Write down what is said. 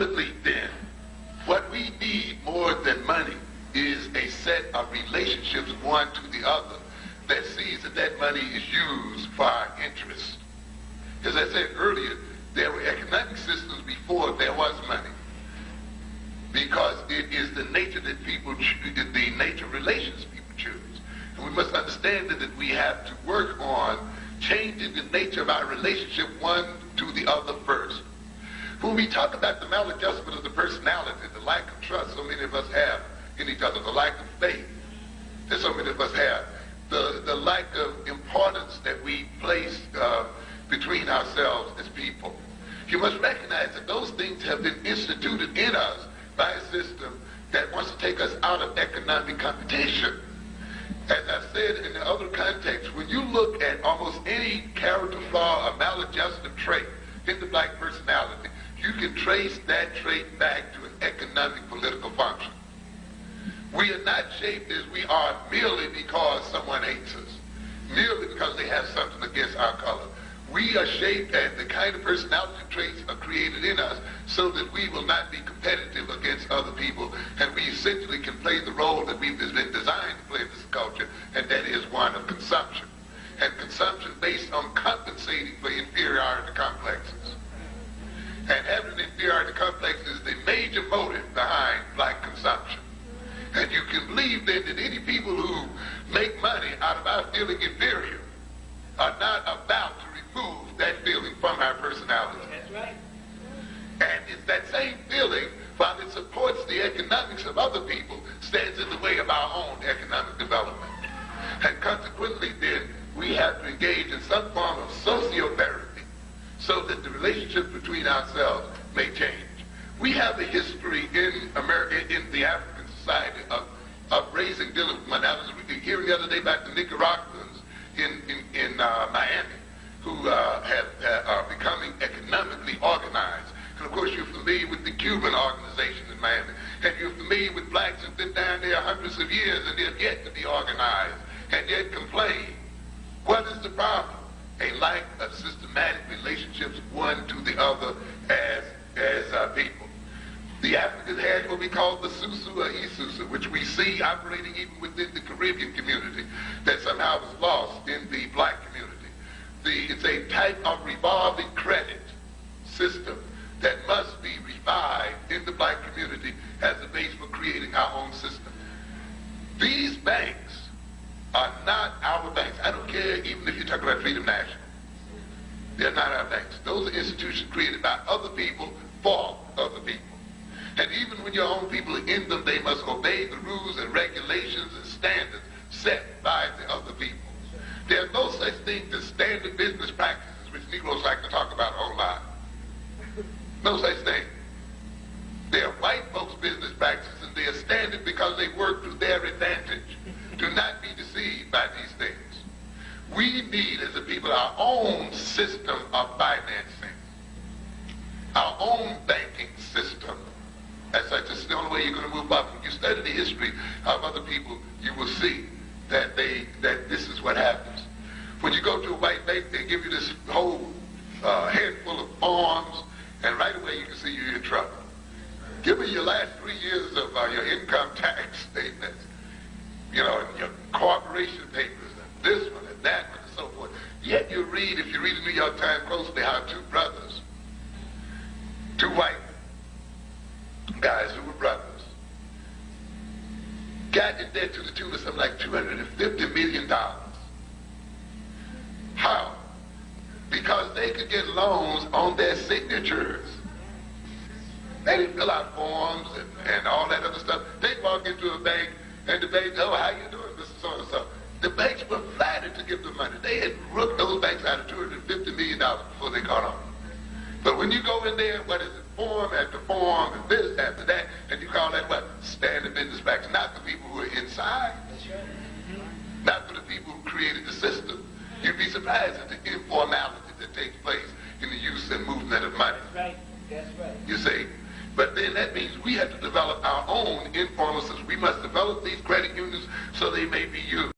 ultimately then, what we need more than money is a set of relationships, one to the other, that sees that that money is used for our interest. As I said earlier, there were economic systems before there was money, because it is the nature that people choose, the nature of relations people choose. And we must understand that we have to work on changing the nature of our relationship one to the other first. When we talk about the maladjustment of the personality, the lack of trust so many of us have in each other, the lack of faith that so many of us have, the lack of importance that we place between ourselves as people, you must recognize that those things have been instituted in us by a system that wants to take us out of economic competition. As I've said in the other context, when you look at almost any character flaw or maladjusted trait in the black personality, you can trace that trait back to an economic political function. We are not shaped as we are merely because someone hates us, merely because they have something against our color. We are shaped, and the kind of personality traits are created in us so that we will not be competitive against other people, and we essentially can play the role that we've been designed to play in this culture, and that is one of consumption. And consumption based on compensating for inferiority complexes. And having an inferiority complex is the major motive behind black consumption. And you can believe then that any people who make money out of our feeling inferior are not about to remove that feeling from our personality. That's right. And it's that same feeling, while it supports the economics of other people, stands in the way of our own economic development. And consequently then, we have to engage in some form of sociotherapy so that the relationship between ourselves may change. We have a history in America, in the African society, of raising, dealing with money. I was hearing the other day about the Nicaraguans in Miami, who are becoming economically organized. And of course you're familiar with the Cuban organization in Miami. And you're familiar with blacks who've been down there hundreds of years and they've yet to be organized and yet complain. What is the problem? A lack of systematic relationships one to the other as people. The Africans had what we call the Susu or Isusu, which we see operating even within the Caribbean community, that somehow was lost in the black community. It's a type of revolving credit system that must be revived in the black community as the base for creating our own system. These banks are not our banks. I don't care even if you talk about Freedom National. They're not our banks. Those are institutions created by other people for other people. And even when your own people are in them, they must obey the rules and regulations and standards set by the other people. There's no such thing as standard business practices, which Negroes like to talk about a whole lot. No such thing. They are white folks' business practices, and they are standard because they work to their advantage. Do not be deceived by these things. We need, as a people, our own system of financing, our own banking system. As such, it's the only way you're going to move up. When you study the history of other people, you will see that this is what happens. When you go to a white bank, they give you this whole handful of forms, and right away you can see you're in trouble. Give me your last 3 years of your income tax statements, you know, and your corporation papers, and this one and that one and so forth. Yet you read, if you read the New York Times closely, how two brothers, two white guys who were brothers, got in debt to the tune of something like $250 million. How? Because they could get loans on their signatures. They didn't fill out forms and all that other stuff. They'd walk into a bank and the bank, oh, how you doing, Mr. So-and-so? The banks were flattered to give them money. They had rooked those banks out of $250 million before they caught on. But when you go in there, what is it? Form after form, and this after that, and you call that what? Standard business practice. Not the people who are inside. That's right. Not for the people who created the system. You'd be surprised at the informality that takes place in the use and movement of money. That's right. That's right. You see? But then that means we have to develop our own informal systems. We must develop these credit unions so they may be used.